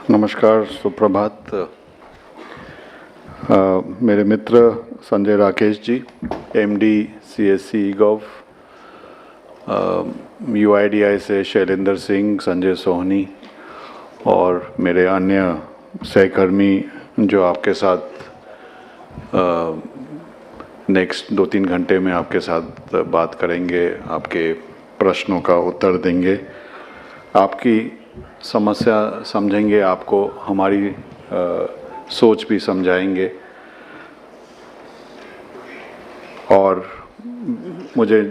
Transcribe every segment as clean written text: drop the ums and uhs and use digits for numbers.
नमस्कार, सुप्रभात। मेरे मित्र संजय राकेश जी, एमडी सीएससी गव, यूआईडीआई से शैलेंद्र सिंह, संजय सोहनी और मेरे अन्य सहकर्मी जो आपके साथ नेक्स्ट 2-3 घंटे में आपके साथ बात करेंगे, आपके प्रश्नों का उत्तर देंगे, आपकी समस्या समझेंगे, आपको हमारी सोच भी समझाएंगे। और मुझे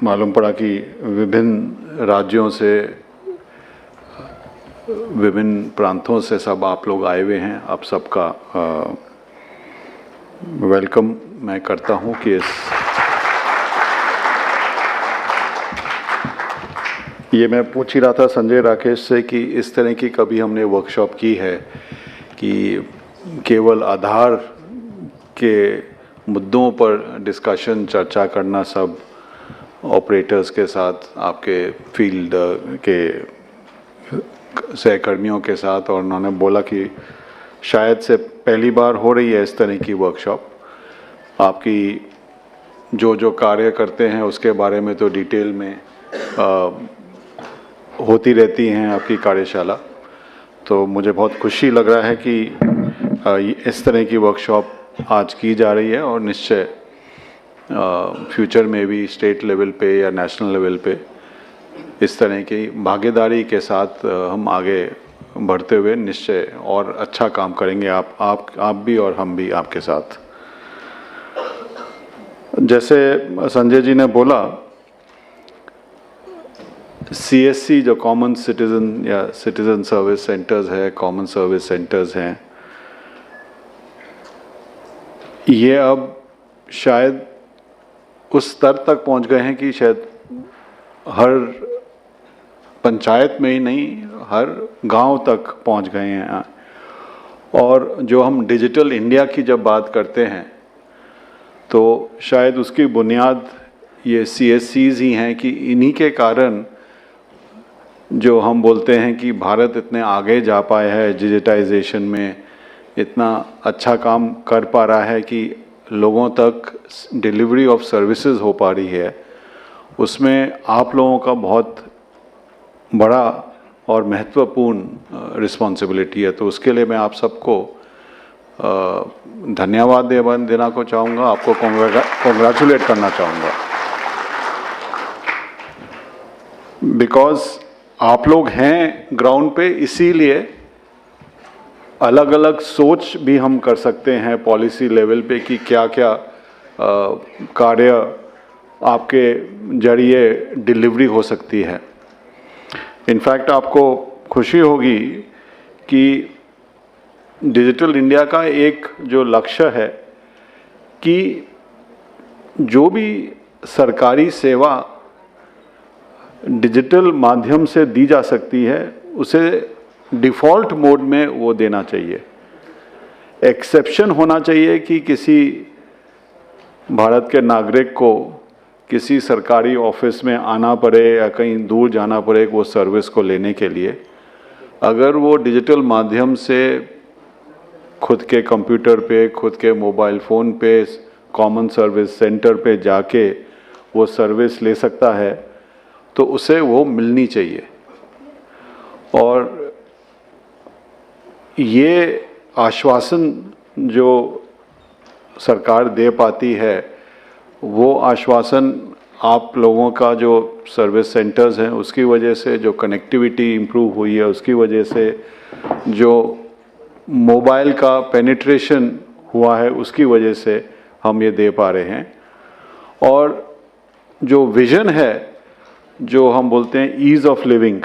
मालूम पड़ा कि विभिन्न राज्यों से, विभिन्न प्रांतों से सब आप लोग आए हुए हैं। आप सबका वेलकम मैं करता हूं कि ये मैं पूछ ही रहा था संजय राकेश से कि इस तरह की कभी हमने वर्कशॉप की है कि केवल आधार के मुद्दों पर डिस्कशन, चर्चा करना सब ऑपरेटर्स के साथ, आपके फील्ड के सहकर्मियों के साथ, और उन्होंने बोला कि शायद से पहली बार हो रही है इस तरह की वर्कशॉप। आपकी जो कार्य करते हैं उसके बारे में तो डिटेल में होती रहती हैं आपकी कार्यशाला। तो मुझे बहुत खुशी लग रहा है कि इस तरह की वर्कशॉप आज की जा रही है और निश्चय फ्यूचर में भी स्टेट लेवल पे या नेशनल लेवल पे इस तरह की भागीदारी के साथ हम आगे बढ़ते हुए निश्चय और अच्छा काम करेंगे, आप भी और हम भी आपके साथ। जैसे संजय जी ने बोला, सीएससी जो कॉमन सिटीजन या सिटीजन सर्विस सेंटर्स है, कॉमन सर्विस सेंटर्स हैं, ये अब शायद उस स्तर तक पहुंच गए हैं कि शायद हर पंचायत में ही नहीं, हर गांव तक पहुंच गए हैं। और जो हम डिजिटल इंडिया की जब बात करते हैं तो शायद उसकी बुनियाद ये सीएससीज ही हैं कि इन्हीं के कारण जो हम बोलते हैं कि भारत इतने आगे जा पाया है डिजिटाइजेशन में, इतना अच्छा काम कर पा रहा है कि लोगों तक डिलीवरी ऑफ सर्विसेज हो पा रही है। उसमें आप लोगों का बहुत बड़ा और महत्वपूर्ण रिस्पॉन्सिबिलिटी है। तो उसके लिए मैं आप सबको धन्यवाद देना को चाहूँगा, आपको कॉन्ग्रेचुलेट करना चाहूँगा, बिकॉज आप लोग हैं ग्राउंड पे, इसीलिए अलग अलग सोच भी हम कर सकते हैं पॉलिसी लेवल पे कि क्या क्या कार्य आपके जरिए डिलीवरी हो सकती है। इनफैक्ट आपको खुशी होगी कि डिजिटल इंडिया का एक जो लक्ष्य है कि जो भी सरकारी सेवा डिजिटल माध्यम से दी जा सकती है उसे डिफ़ॉल्ट मोड में वो देना चाहिए। एक्सेप्शन होना चाहिए कि किसी भारत के नागरिक को किसी सरकारी ऑफिस में आना पड़े या कहीं दूर जाना पड़े वो सर्विस को लेने के लिए, अगर वो डिजिटल माध्यम से खुद के कंप्यूटर पे, खुद के मोबाइल फ़ोन पे, कॉमन सर्विस सेंटर पे जाके वो सर्विस ले सकता है तो उसे वो मिलनी चाहिए। और ये आश्वासन जो सरकार दे पाती है, वो आश्वासन आप लोगों का जो सर्विस सेंटर्स हैं उसकी वजह से, जो कनेक्टिविटी इम्प्रूव हुई है उसकी वजह से, जो मोबाइल का पेनिट्रेशन हुआ है उसकी वजह से हम ये दे पा रहे हैं। और जो विज़न है, जो हम बोलते हैं ईज़ ऑफ लिविंग,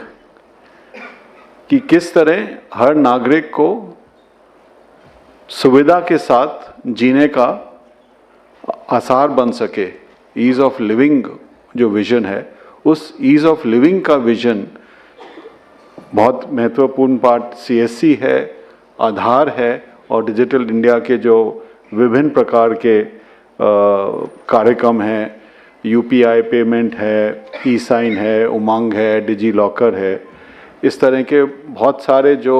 कि किस तरह हर नागरिक को सुविधा के साथ जीने का आसार बन सके, ईज़ ऑफ लिविंग जो विज़न है, उस ईज़ ऑफ लिविंग का विज़न बहुत महत्वपूर्ण पार्ट सीएससी है, आधार है, और डिजिटल इंडिया के जो विभिन्न प्रकार के कार्यक्रम हैं, यूपीआई पेमेंट है, ई साइन है, उमंग है, डिजी लॉकर है, इस तरह के बहुत सारे जो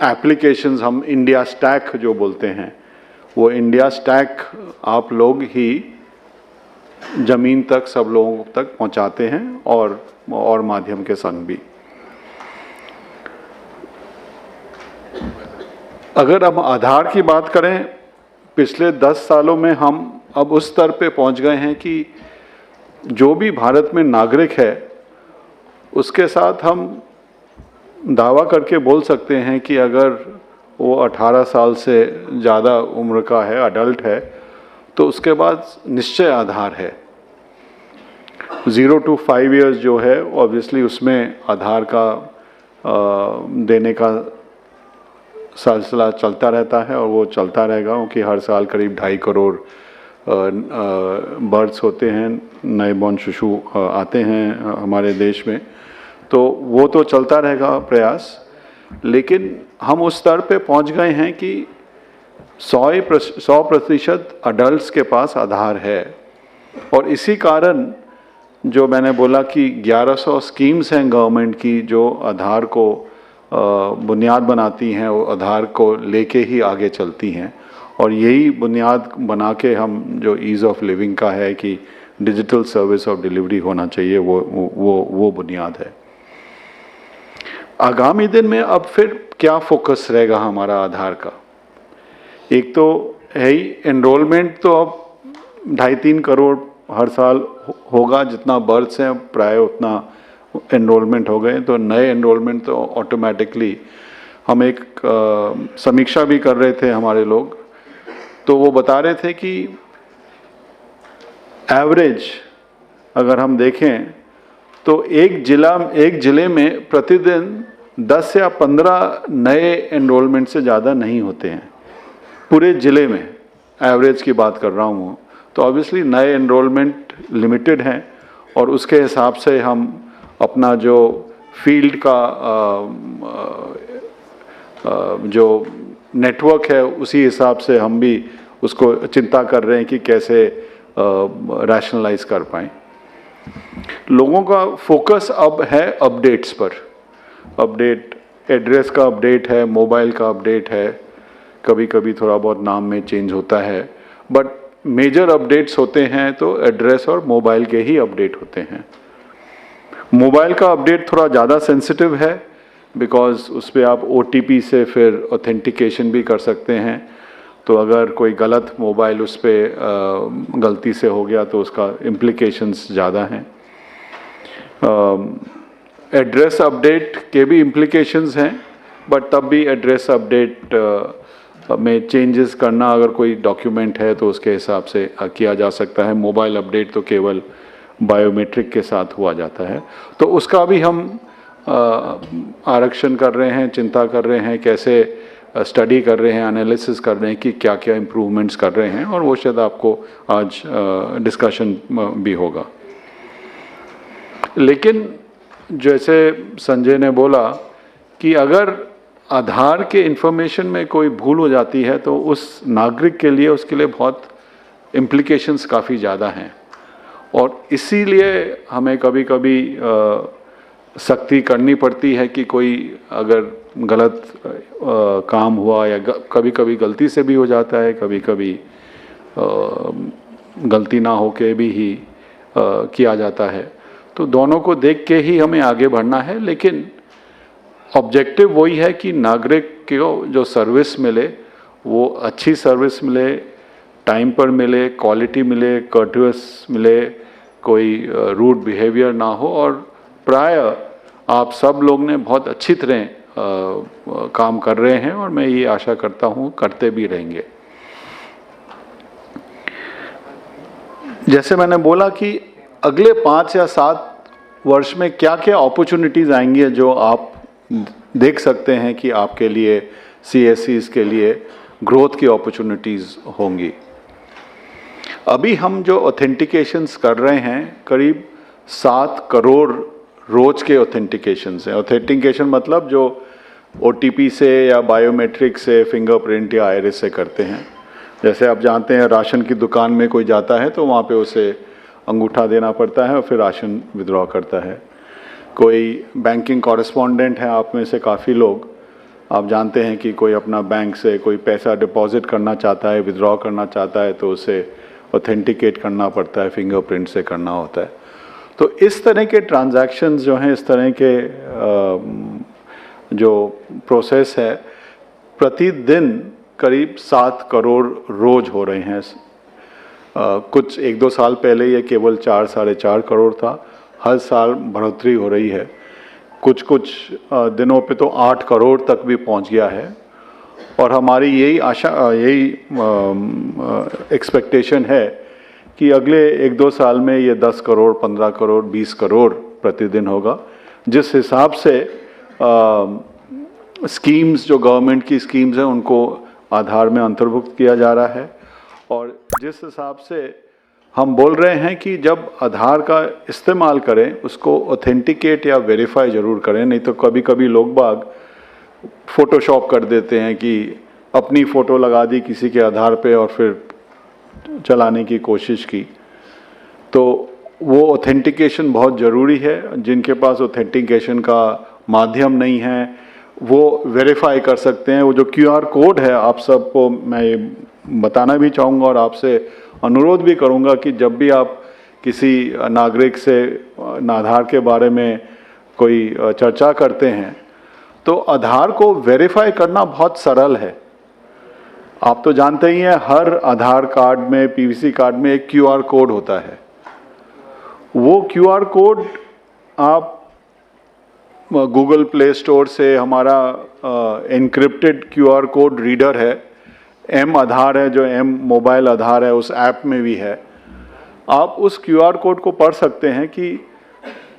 एप्लीकेशंस हम इंडिया स्टैक जो बोलते हैं, वो इंडिया स्टैक आप लोग ही ज़मीन तक सब लोगों तक पहुंचाते हैं और माध्यम के संग भी। अगर हम आधार की बात करें, पिछले 10 सालों में हम अब उस स्तर पे पहुंच गए हैं कि जो भी भारत में नागरिक है उसके साथ हम दावा करके बोल सकते हैं कि अगर वो 18 साल से ज़्यादा उम्र का है, अडल्ट है, तो उसके बाद निश्चय आधार है। 0 to 5 years जो है ऑब्वियसली उसमें आधार का देने का सिलसिला चलता रहता है और वो चलता रहेगा, क्योंकि हर साल करीब 2.5 करोड़ बर्थ्स होते हैं, नए बॉर्न शिशु आते हैं हमारे देश में, तो वो तो चलता रहेगा प्रयास। लेकिन हम उस स्तर पे पहुंच गए हैं कि 100% अडल्ट्स के पास आधार है। और इसी कारण जो मैंने बोला कि 1100 स्कीम्स हैं गवर्नमेंट की जो आधार को बुनियाद बनाती हैं, वो आधार को लेके ही आगे चलती हैं, और यही बुनियाद बना के हम जो ईज़ ऑफ लिविंग का है कि डिजिटल सर्विस ऑफ डिलीवरी होना चाहिए, वो बुनियाद है। आगामी दिन में अब फिर क्या फोकस रहेगा हमारा आधार का? एक तो है ही एनरोलमेंट, तो अब 2.5-3 करोड़ हर साल होगा, जितना बर्थ्स हैं प्राय उतना एनरोलमेंट हो गए, तो नए एनरोलमेंट तो ऑटोमेटिकली हम एक समीक्षा भी कर रहे थे हमारे लोग, तो वो बता रहे थे कि एवरेज अगर हम देखें तो एक जिले में प्रतिदिन 10 या 15 नए एनरोलमेंट से ज़्यादा नहीं होते हैं पूरे ज़िले में, एवरेज की बात कर रहा हूँ। तो ऑब्वियसली नए एनरोलमेंट लिमिटेड हैं और उसके हिसाब से हम अपना जो फील्ड का जो नेटवर्क है उसी हिसाब से हम भी उसको चिंता कर रहे हैं कि कैसे रैशनलाइज कर पाएँ। लोगों का फोकस अब है अपडेट्स पर, अपडेट एड्रेस का अपडेट है, मोबाइल का अपडेट है, कभी कभी थोड़ा बहुत नाम में चेंज होता है, बट मेजर अपडेट्स होते हैं तो एड्रेस और मोबाइल के ही अपडेट होते हैं। मोबाइल का अपडेट थोड़ा ज़्यादा सेंसिटिव है बिकॉज उस पर आप OTP से फिर ऑथेंटिकेशन भी कर सकते हैं, तो अगर कोई गलत मोबाइल उस पर गलती से हो गया तो उसका इम्प्लिकेशंस ज़्यादा हैं। एड्रेस अपडेट के भी इम्प्लिकेशंस हैं, बट तब भी एड्रेस अपडेट में चेंजेस करना अगर कोई डॉक्यूमेंट है तो उसके हिसाब से किया जा सकता है। मोबाइल अपडेट तो केवल बायोमेट्रिक के साथ हुआ जाता है, तो उसका भी हम आरक्षण कर रहे हैं, चिंता कर रहे हैं, कैसे स्टडी कर रहे हैं, एनालिसिस कर रहे हैं कि क्या क्या इम्प्रूवमेंट्स कर रहे हैं, और वो शायद आपको आज डिस्कशन भी होगा। लेकिन जैसे संजय ने बोला कि अगर आधार के इंफॉर्मेशन में कोई भूल हो जाती है तो उस नागरिक के लिए उसके लिए बहुत इम्प्लिकेशंस काफ़ी ज़्यादा हैं, और इसीलिए हमें कभी कभी सख्ती करनी पड़ती है कि कोई अगर गलत काम हुआ या कभी कभी गलती से भी हो जाता है, कभी कभी गलती ना होके भी ही किया जाता है, तो दोनों को देख के ही हमें आगे बढ़ना है। लेकिन ऑब्जेक्टिव वही है कि नागरिक को जो सर्विस मिले वो अच्छी सर्विस मिले, टाइम पर मिले, क्वालिटी मिले, कर्टियस मिले, कोई रूड बिहेवियर ना हो, और प्राय आप सब लोग ने बहुत अच्छी तरह काम कर रहे हैं और मैं ये आशा करता हूँ करते भी रहेंगे। जैसे मैंने बोला कि अगले 5 या 7 वर्ष में क्या क्या अपॉर्चुनिटीज़ आएंगी जो आप देख सकते हैं कि आपके लिए CSCs के लिए ग्रोथ की अपॉर्चुनिटीज़ होंगी। अभी हम जो ऑथेंटिकेशंस कर रहे हैं करीब 7 करोड़ रोज़ के ऑथेंटिकेशंस हैं। ऑथेंटिकेशन मतलब जो OTP से या बायोमेट्रिक से, फिंगरप्रिंट या आइरिस से करते हैं। जैसे आप जानते हैं राशन की दुकान में कोई जाता है तो वहाँ पे उसे अंगूठा देना पड़ता है और फिर राशन विड्रॉ करता है। कोई बैंकिंग कॉरेस्पॉन्डेंट है आप में से काफ़ी लोग, आप जानते हैं कि कोई अपना बैंक से कोई पैसा डिपॉजिट करना चाहता है, विड्रॉ करना चाहता है, तो उसे ऑथेंटिकेट करना पड़ता है, फिंगरप्रिंट से करना होता है। तो इस तरह के ट्रांजैक्शंस जो हैं, इस तरह के जो प्रोसेस है, प्रतिदिन करीब 7 करोड़ रोज हो रहे हैं। कुछ 1-2 साल पहले ये केवल 4-4.5 करोड़ था, हर साल बढ़ोतरी हो रही है। कुछ दिनों पे तो 8 करोड़ तक भी पहुंच गया है। और हमारी यही आशा, यही एक्सपेक्टेशन है कि अगले 1-2 साल में ये 10 करोड़, 15 करोड़, 20 करोड़ प्रतिदिन होगा। जिस हिसाब से स्कीम्स, जो गवर्नमेंट की स्कीम्स हैं, उनको आधार में अंतर्भुक्त किया जा रहा है, और जिस हिसाब से हम बोल रहे हैं कि जब आधार का इस्तेमाल करें उसको ऑथेंटिकेट या वेरीफाई ज़रूर करें, नहीं तो कभी कभी लोग बाग फ़ोटोशॉप कर देते हैं कि अपनी फ़ोटो लगा दी किसी के आधार पे और फिर चलाने की कोशिश की। तो वो ऑथेंटिकेशन बहुत ज़रूरी है। जिनके पास ऑथेंटिकेशन का माध्यम नहीं है वो वेरीफाई कर सकते हैं। वो जो QR कोड है, आप सबको मैं ये बताना भी चाहूँगा और आपसे अनुरोध भी करूँगा कि जब भी आप किसी नागरिक से आधार के बारे में कोई चर्चा करते हैं तो आधार को वेरीफाई करना बहुत सरल है। आप तो जानते ही हैं, हर आधार कार्ड में, PVC कार्ड में एक QR कोड होता है। वो QR कोड आप गूगल प्ले स्टोर से, हमारा एनक्रिप्टेड QR कोड रीडर है, M आधार है, जो M मोबाइल आधार है, उस ऐप में भी है। आप उस QR कोड को पढ़ सकते हैं कि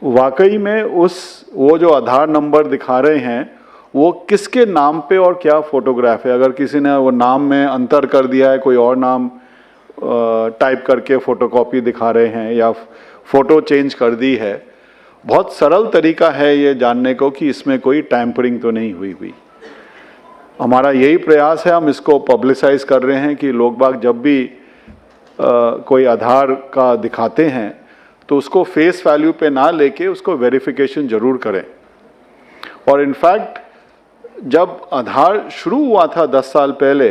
वाकई में वो जो आधार नंबर दिखा रहे हैं वो किसके नाम पे और क्या फोटोग्राफ है। अगर किसी ने वो नाम में अंतर कर दिया है, कोई और नाम टाइप करके फोटोकॉपी दिखा रहे हैं या फ़ोटो चेंज कर दी है, बहुत सरल तरीका है ये जानने को कि इसमें कोई टैम्परिंग तो नहीं हुई। हमारा यही प्रयास है, हम इसको पब्लिसाइज कर रहे हैं कि लोग बाग जब भी कोई आधार का दिखाते हैं तो उसको फेस वैल्यू पे ना लेके उसको वेरिफिकेशन ज़रूर करें। और इनफैक्ट जब आधार शुरू हुआ था 10 साल पहले,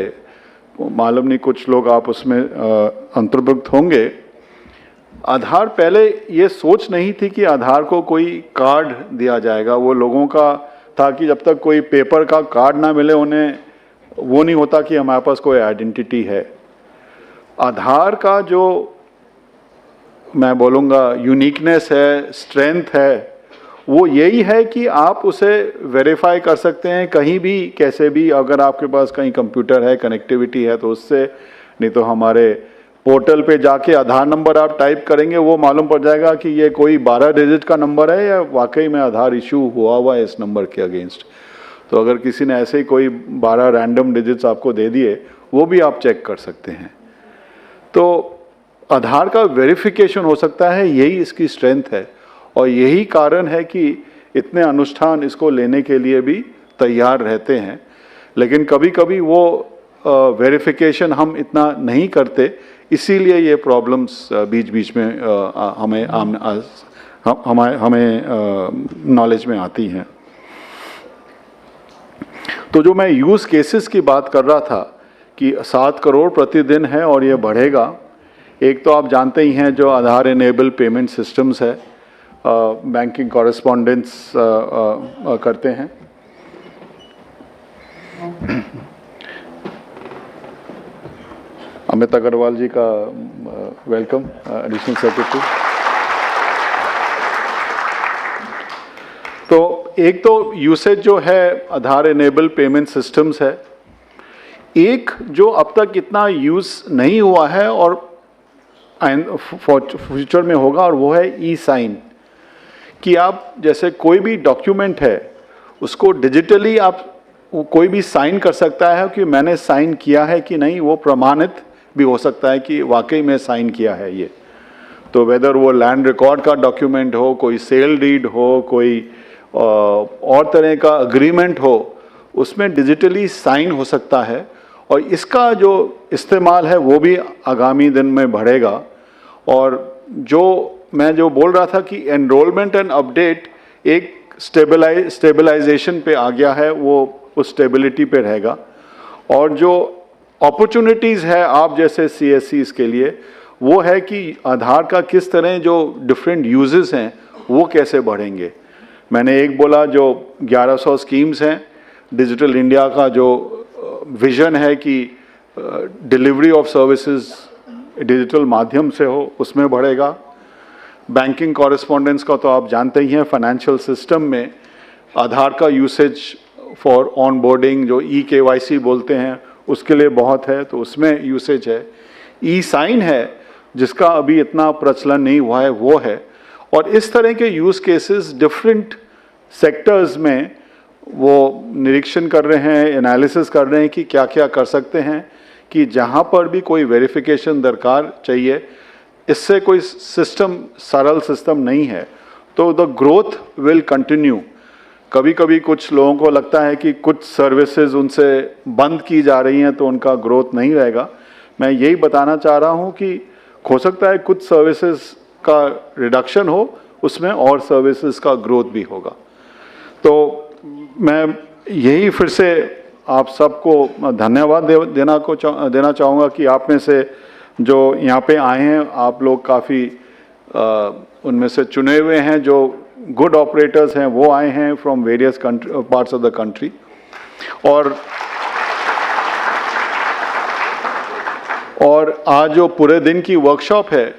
मालूम नहीं कुछ लोग आप उसमें अंतर्भुक्त होंगे, आधार पहले ये सोच नहीं थी कि आधार को कोई कार्ड दिया जाएगा। वो लोगों का था कि जब तक कोई पेपर का कार्ड ना मिले उन्हें वो नहीं होता कि हमारे पास कोई आइडेंटिटी है। आधार का जो मैं बोलूँगा यूनिकनेस है, स्ट्रेंथ है, वो यही है कि आप उसे वेरीफाई कर सकते हैं कहीं भी, कैसे भी। अगर आपके पास कहीं कंप्यूटर है, कनेक्टिविटी है तो उससे, नहीं तो हमारे पोर्टल पे जाके आधार नंबर आप टाइप करेंगे, वो मालूम पड़ जाएगा कि ये कोई 12 डिजिट का नंबर है या वाकई में आधार इशू हुआ है इस नंबर के अगेंस्ट। तो अगर किसी ने ऐसे ही कोई 12 रैंडम डिजिट्स आपको दे दिए, वो भी आप चेक कर सकते हैं। तो आधार का वेरिफिकेशन हो सकता है, यही इसकी स्ट्रेंथ है और यही कारण है कि इतने अनुष्ठान इसको लेने के लिए भी तैयार रहते हैं। लेकिन कभी कभी वो वेरिफिकेशन हम इतना नहीं करते, इसीलिए ये प्रॉब्लम्स बीच बीच में हमें नॉलेज में आती हैं। तो जो मैं यूज़ केसेस की बात कर रहा था कि 7 करोड़ प्रतिदिन है और ये बढ़ेगा। एक तो आप जानते ही हैं जो आधार इनेबल पेमेंट सिस्टम्स है, बैंकिंग कॉरेस्पॉन्डेंस करते हैं। अमित अग्रवाल जी का वेलकम, एडिशनल सेक्रेटरी। तो एक तो यूसेज जो है आधार इनेबल पेमेंट सिस्टम्स है, एक जो अब तक इतना यूज़ नहीं हुआ है और फ्यूचर में होगा, और वो है ई-साइन। कि आप जैसे कोई भी डॉक्यूमेंट है उसको डिजिटली आप कोई भी साइन कर सकता है कि मैंने साइन किया है कि नहीं, वो प्रमाणित भी हो सकता है कि वाकई में साइन किया है ये। तो वेदर वो लैंड रिकॉर्ड का डॉक्यूमेंट हो, कोई सेल डीड हो, कोई और तरह का अग्रीमेंट हो, उसमें डिजिटली साइन हो सकता है। और इसका जो इस्तेमाल है वो भी आगामी दिन में बढ़ेगा। और जो मैं बोल रहा था कि एनरोलमेंट एंड अपडेट, एक स्टेबलाइजेशन पे आ गया है, वो उस स्टेबिलिटी पे रहेगा। और जो अपॉर्चुनिटीज़ है आप जैसे CSCs के लिए, वो है कि आधार का किस तरह जो डिफरेंट यूजेस हैं वो कैसे बढ़ेंगे। मैंने एक बोला जो 1100 स्कीम्स हैं, डिजिटल इंडिया का जो विजन है कि डिलीवरी ऑफ सर्विसेज डिजिटल माध्यम से हो, उसमें बढ़ेगा। बैंकिंग कॉरेस्पॉन्डेंस का तो आप जानते ही हैं, फाइनेंशियल सिस्टम में आधार का यूसेज फॉर ऑन बोर्डिंग जो EKYC बोलते हैं उसके लिए बहुत है, तो उसमें यूसेज है। E-साइन है जिसका अभी इतना प्रचलन नहीं हुआ है, वो है। और इस तरह के यूज़ केसेस डिफरेंट सेक्टर्स में वो निरीक्षण कर रहे हैं, एनालिसिस कर रहे हैं कि क्या क्या कर सकते हैं कि जहाँ पर भी कोई वेरिफिकेशन दरकार चाहिए, इससे कोई सिस्टम सरल सिस्टम नहीं है, तो द ग्रोथ विल कंटिन्यू। कभी कभी कुछ लोगों को लगता है कि कुछ सर्विसेज उनसे बंद की जा रही हैं तो उनका ग्रोथ नहीं रहेगा। मैं यही बताना चाह रहा हूँ कि हो सकता है कुछ सर्विसेज का रिडक्शन हो, उसमें और सर्विसेज का ग्रोथ भी होगा। तो मैं यही फिर से आप सबको धन्यवाद देना चाहूँगा कि आप में से जो यहाँ पे आए हैं, आप लोग काफ़ी उनमें से चुने हुए हैं, जो गुड ऑपरेटर्स हैं वो आए हैं from various parts of the country. और आज जो पूरे दिन की वर्कशॉप है,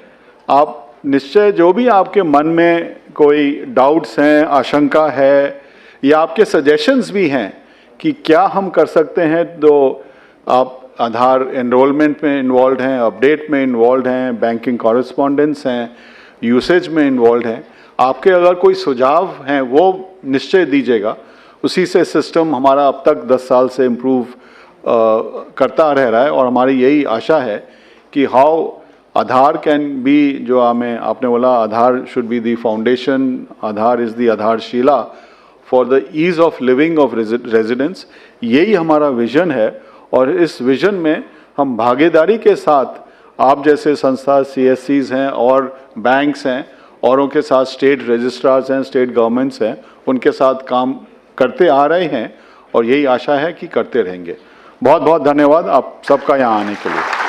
आप निश्चय जो भी आपके मन में कोई डाउट्स हैं, आशंका है या आपके सजेशंस भी हैं कि क्या हम कर सकते हैं, तो आप आधार एनरोलमेंट में इन्वॉल्व हैं, अपडेट में इन्वॉल्व हैं, बैंकिंग कॉरेस्पॉन्डेंस हैं, यूसेज में इन्वॉल्व हैं, आपके अगर कोई सुझाव हैं वो निश्चय दीजिएगा। उसी से सिस्टम हमारा अब तक 10 साल से इम्प्रूव करता रह रहा है और हमारी यही आशा है कि हाउ आधार कैन बी, जो आपने बोला Aadhaar should be the foundation, Aadhaar is the आधारशिला for the ease of living of residents, यही हमारा विजन है। और इस विजन में हम भागीदारी के साथ आप जैसे संस्था CSCs हैं और बैंक्स हैं, औरों के साथ स्टेट रजिस्ट्रार्स हैं, स्टेट गवर्नमेंट्स हैं, उनके साथ काम करते आ रहे हैं और यही आशा है कि करते रहेंगे। बहुत बहुत धन्यवाद आप सबका यहाँ आने के लिए।